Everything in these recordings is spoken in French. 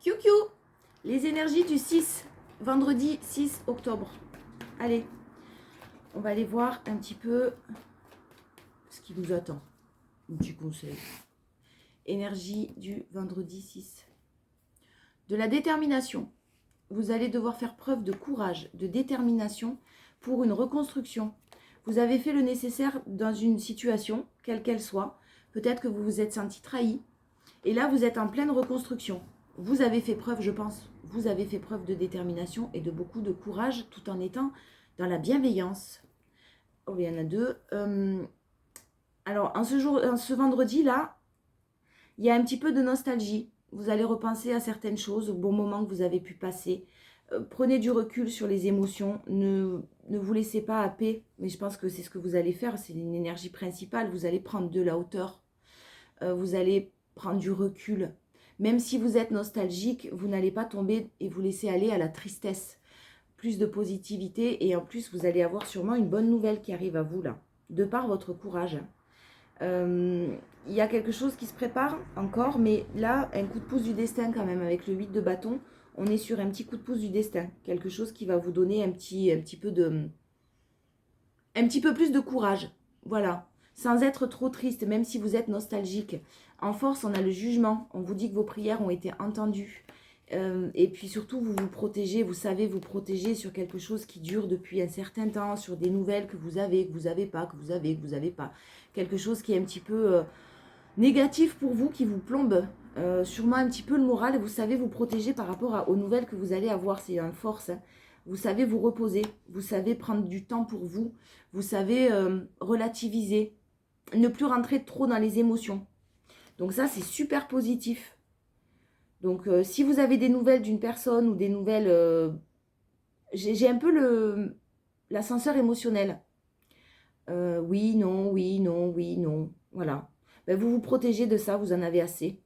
Kiou les énergies du 6, vendredi 6 octobre. Allez, on va aller voir un petit peu ce qui nous attend. Un petit conseil. Énergie du vendredi 6. De la détermination. Vous allez devoir faire preuve de courage, de détermination pour une reconstruction. Vous avez fait le nécessaire dans une situation, quelle qu'elle soit. Peut-être que vous vous êtes senti trahi. Et là, vous êtes en pleine reconstruction. Vous avez fait preuve, je pense, vous avez fait preuve de détermination et de beaucoup de courage tout en étant dans la bienveillance. Oh, il y en a deux. Alors, en ce vendredi-là, il y a un petit peu de nostalgie. Vous allez repenser à certaines choses, au bon moment que vous avez pu passer. Prenez du recul sur les émotions. Ne vous laissez pas happer. Mais je pense que c'est ce que vous allez faire. C'est une énergie principale. Vous allez prendre de la hauteur. Vous allez prendre du recul. Même si vous êtes nostalgique, vous n'allez pas tomber et vous laisser aller à la tristesse. Plus de positivité et en plus, vous allez avoir sûrement une bonne nouvelle qui arrive à vous là, de par votre courage. Il y a quelque chose qui se prépare encore, mais là, un coup de pouce du destin quand même, avec le 8 de bâton, on est sur un petit coup de pouce du destin. Quelque chose qui va vous donner un petit peu plus de courage. Voilà. Sans être trop triste, même si vous êtes nostalgique. En force, on a le jugement. On vous dit que vos prières ont été entendues. Et puis surtout, vous vous protégez. Vous savez vous protéger sur quelque chose qui dure depuis un certain temps, sur des nouvelles que vous avez pas, que vous avez pas. Quelque chose qui est un petit peu négatif pour vous, qui vous plombe sûrement un petit peu le moral. Et vous savez vous protéger par rapport aux nouvelles que vous allez avoir. C'est en force. Hein. Vous savez vous reposer. Vous savez prendre du temps pour vous. Vous savez relativiser. Ne plus rentrer trop dans les émotions. Donc ça, c'est super positif. Donc si vous avez des nouvelles d'une personne ou des nouvelles... j'ai un peu l'ascenseur émotionnel. Oui, non, oui, non, oui, non. Voilà. Ben, vous vous protégez de ça, vous en avez assez.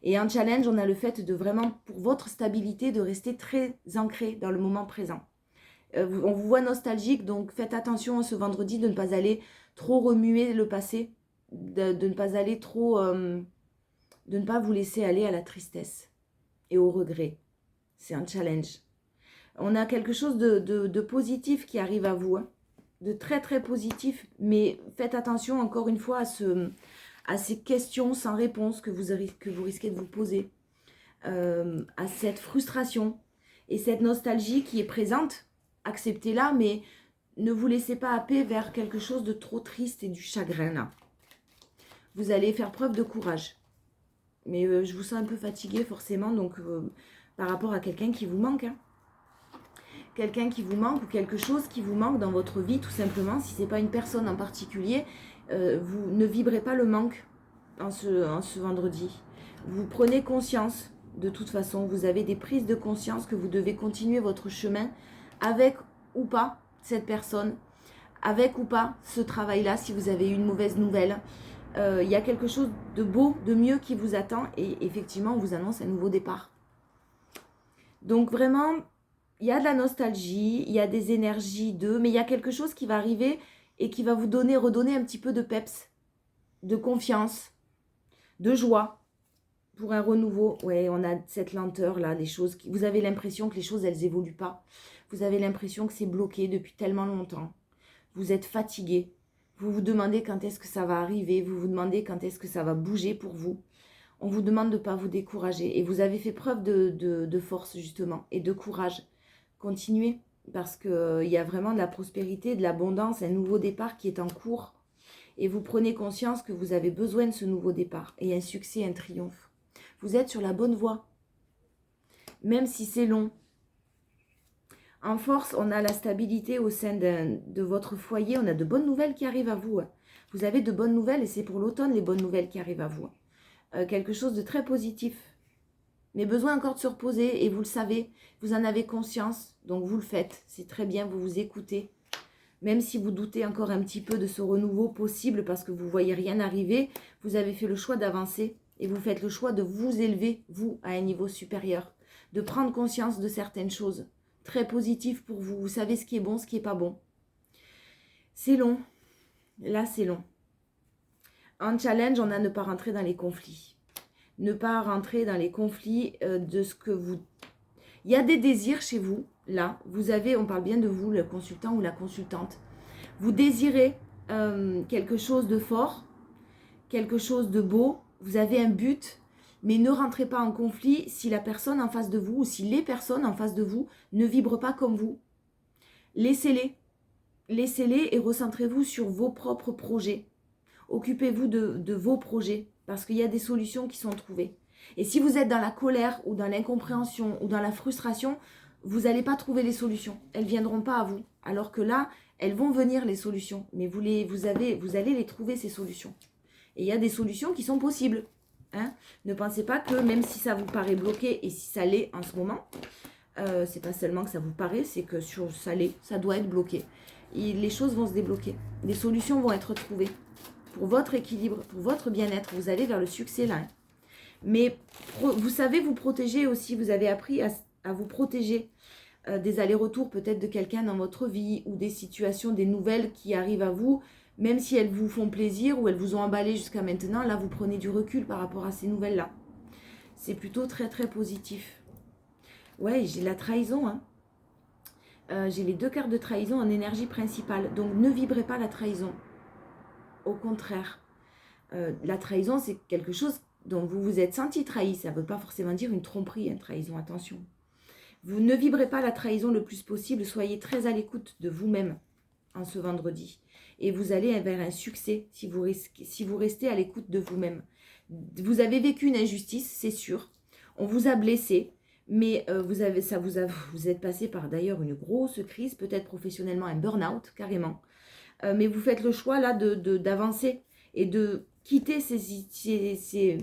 Et en challenge, on a le fait de vraiment, pour votre stabilité, de rester très ancré dans le moment présent. On vous voit nostalgique, donc faites attention ce vendredi de ne pas aller trop remuer le passé, de ne pas aller trop, de ne pas vous laisser aller à la tristesse et au regret. C'est un challenge. On a quelque chose de positif qui arrive à vous, hein, de très très positif, mais faites attention encore une fois à ces questions sans réponse que vous risquez de vous poser, à cette frustration et cette nostalgie qui est présente. Acceptez-la, mais ne vous laissez pas happer vers quelque chose de trop triste et du chagrin là. Vous allez faire preuve de courage. Mais je vous sens un peu fatigué forcément, donc par rapport à quelqu'un qui vous manque. Hein. Quelqu'un qui vous manque ou quelque chose qui vous manque dans votre vie tout simplement. Si ce n'est pas une personne en particulier, vous ne vibrez pas le manque en ce vendredi. Vous prenez conscience, de toute façon, vous avez des prises de conscience que vous devez continuer votre chemin avec ou pas cette personne, avec ou pas ce travail-là, si vous avez eu une mauvaise nouvelle. Il y a quelque chose de beau, de mieux qui vous attend et effectivement, on vous annonce un nouveau départ. Donc vraiment, il y a de la nostalgie, il y a des énergies mais il y a quelque chose qui va arriver et qui va vous redonner un petit peu de peps, de confiance, de joie. Pour un renouveau, ouais, on a cette lenteur là, vous avez l'impression que les choses elles évoluent pas. Vous avez l'impression que c'est bloqué depuis tellement longtemps. Vous êtes fatigué. Vous vous demandez quand est-ce que ça va arriver. Vous vous demandez quand est-ce que ça va bouger pour vous. On vous demande de ne pas vous décourager. Et vous avez fait preuve de force justement et de courage. Continuez parce qu'il y a vraiment de la prospérité, de l'abondance, un nouveau départ qui est en cours. Et vous prenez conscience que vous avez besoin de ce nouveau départ et un succès, un triomphe. Vous êtes sur la bonne voie, même si c'est long. En force, on a la stabilité au sein de votre foyer. On a de bonnes nouvelles qui arrivent à vous. Vous avez de bonnes nouvelles et c'est pour l'automne les bonnes nouvelles qui arrivent à vous. Quelque chose de très positif. Mais besoin encore de se reposer et vous le savez, vous en avez conscience, donc vous le faites. C'est très bien, vous vous écoutez. Même si vous doutez encore un petit peu de ce renouveau possible parce que vous ne voyez rien arriver, vous avez fait le choix d'avancer. Et vous faites le choix de vous élever, vous, à un niveau supérieur. De prendre conscience de certaines choses. Très positives pour vous. Vous savez ce qui est bon, ce qui n'est pas bon. C'est long. Là, c'est long. En challenge, on a ne pas rentrer dans les conflits. ne pas rentrer dans les conflits de ce que vous... Il y a des désirs chez vous, là. Vous avez, on parle bien de vous, le consultant ou la consultante. Vous désirez quelque chose de fort, quelque chose de beau. Vous avez un but, mais ne rentrez pas en conflit si la personne en face de vous ou si les personnes en face de vous ne vibrent pas comme vous. Laissez-les. Laissez-les et recentrez-vous sur vos propres projets. Occupez-vous de vos projets parce qu'il y a des solutions qui sont trouvées. Et si vous êtes dans la colère ou dans l'incompréhension ou dans la frustration, vous n'allez pas trouver les solutions. Elles ne viendront pas à vous. Alors que là, elles vont venir les solutions. Mais vous allez les trouver ces solutions. Et il y a des solutions qui sont possibles. Hein. Ne pensez pas que même si ça vous paraît bloqué et si ça l'est en ce moment, c'est pas seulement que ça vous paraît, c'est que ça doit être bloqué. Et les choses vont se débloquer. Les solutions vont être trouvées. Pour votre équilibre, pour votre bien-être, vous allez vers le succès là. Mais vous savez vous protéger aussi, vous avez appris à vous protéger des allers-retours peut-être de quelqu'un dans votre vie ou des situations, des nouvelles qui arrivent à vous, même si elles vous font plaisir ou elles vous ont emballé jusqu'à maintenant, là vous prenez du recul par rapport à ces nouvelles-là. C'est plutôt très très positif. Ouais, j'ai la trahison, hein. J'ai les 2 cartes de trahison en énergie principale, donc ne vibrez pas la trahison. Au contraire, la trahison, c'est quelque chose dont vous vous êtes senti trahi. Ça ne veut pas forcément dire une tromperie, une trahison, attention. Vous ne vibrez pas la trahison le plus possible. Soyez très à l'écoute de vous-même en ce vendredi. Et vous allez vers un succès si vous restez à l'écoute de vous-même. Vous avez vécu une injustice, c'est sûr. On vous a blessé. Mais vous êtes passé par d'ailleurs une grosse crise, peut-être professionnellement un burn-out, carrément. Mais vous faites le choix là d'avancer et de quitter ces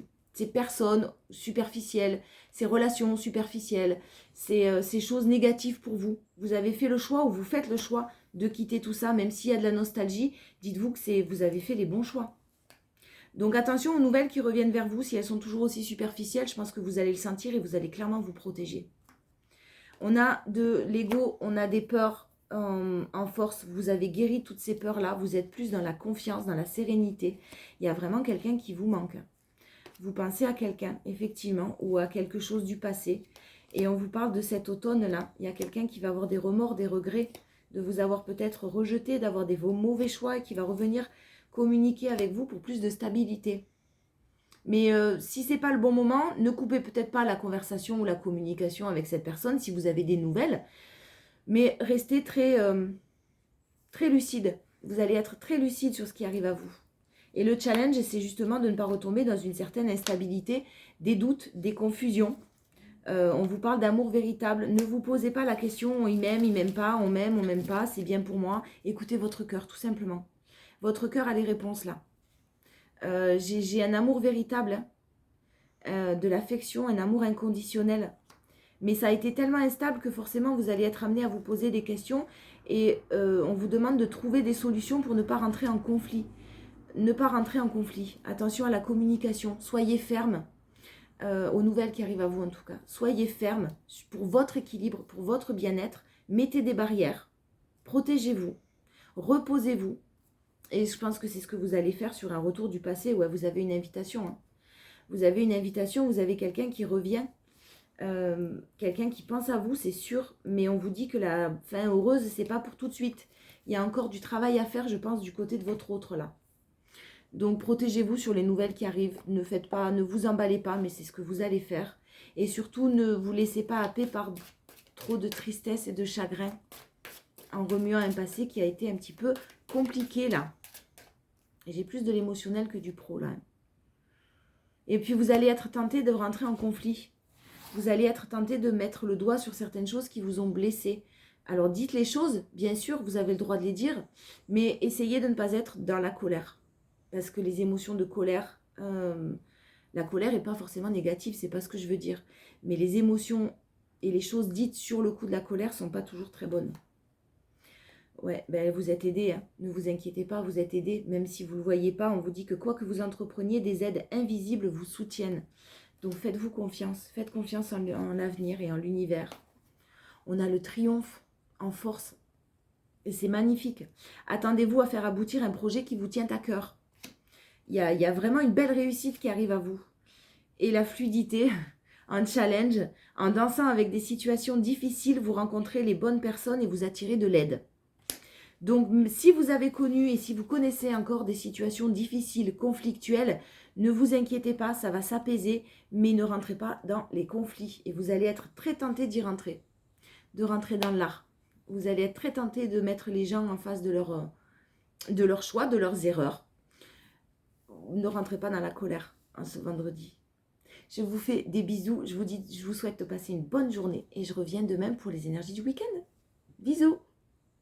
personnes superficielles, ces relations superficielles, ces choses négatives pour vous. Vous avez fait le choix ou vous faites le choix de quitter tout ça, même s'il y a de la nostalgie, dites-vous que vous avez fait les bons choix. Donc attention aux nouvelles qui reviennent vers vous, si elles sont toujours aussi superficielles, je pense que vous allez le sentir et vous allez clairement vous protéger. On a de l'ego, on a des peurs en force, vous avez guéri toutes ces peurs-là, vous êtes plus dans la confiance, dans la sérénité. Il y a vraiment quelqu'un qui vous manque. Vous pensez à quelqu'un, effectivement, ou à quelque chose du passé. Et on vous parle de cet automne-là. Il y a quelqu'un qui va avoir des remords, des regrets, de vous avoir peut-être rejeté, d'avoir des mauvais choix et qui va revenir communiquer avec vous pour plus de stabilité. Mais si ce n'est pas le bon moment, ne coupez peut-être pas la conversation ou la communication avec cette personne si vous avez des nouvelles. Mais restez très, très lucide. Vous allez être très lucide sur ce qui arrive à vous. Et le challenge, c'est justement de ne pas retomber dans une certaine instabilité, des doutes, des confusions. On vous parle d'amour véritable. Ne vous posez pas la question, il m'aime pas, on m'aime pas, c'est bien pour moi. Écoutez votre cœur, tout simplement. Votre cœur a les réponses là. J'ai un amour véritable, de l'affection, un amour inconditionnel. Mais ça a été tellement instable que forcément vous allez être amené à vous poser des questions et on vous demande de trouver des solutions pour ne pas rentrer en conflit. Ne pas rentrer en conflit. Attention à la communication. Soyez ferme aux nouvelles qui arrivent à vous en tout cas. Soyez ferme pour votre équilibre, pour votre bien-être. Mettez des barrières. Protégez-vous. Reposez-vous. Et je pense que c'est ce que vous allez faire sur un retour du passé. Ouais, vous avez une invitation. Hein. Vous avez une invitation, vous avez quelqu'un qui revient. Quelqu'un qui pense à vous, c'est sûr. Mais on vous dit que la fin heureuse, c'est pas pour tout de suite. Il y a encore du travail à faire, je pense, du côté de votre autre là. Donc protégez-vous sur les nouvelles qui arrivent. Ne vous emballez pas, mais c'est ce que vous allez faire. Et surtout, ne vous laissez pas happer par trop de tristesse et de chagrin en remuant un passé qui a été un petit peu compliqué là. Et j'ai plus de l'émotionnel que du pro là. Et puis vous allez être tenté de rentrer en conflit. Vous allez être tenté de mettre le doigt sur certaines choses qui vous ont blessé. Alors dites les choses, bien sûr, vous avez le droit de les dire, mais essayez de ne pas être dans la colère. Parce que les émotions de colère, la colère n'est pas forcément négative, c'est pas ce que je veux dire. Mais les émotions et les choses dites sur le coup de la colère sont pas toujours très bonnes. Ouais, ben vous êtes aidé, hein. Ne vous inquiétez pas, vous êtes aidé. Même si vous ne le voyez pas, on vous dit que quoi que vous entrepreniez, des aides invisibles vous soutiennent. Donc faites-vous confiance, faites confiance en l'avenir et en l'univers. On a le triomphe en force et c'est magnifique. Attendez-vous à faire aboutir un projet qui vous tient à cœur. Il y a vraiment une belle réussite qui arrive à vous. et la fluidité, un challenge. En dansant avec des situations difficiles, vous rencontrez les bonnes personnes et vous attirez de l'aide. Donc, si vous avez connu et si vous connaissez encore des situations difficiles, conflictuelles, ne vous inquiétez pas, ça va s'apaiser, mais ne rentrez pas dans les conflits. Et vous allez être très tenté d'y rentrer, de rentrer dans l'art. Vous allez être très tenté de mettre les gens en face de leur choix, de leurs erreurs. Ne rentrez pas dans la colère ce vendredi. Je vous fais des bisous, je vous souhaite de passer une bonne journée et je reviens demain pour les énergies du week-end. Bisous!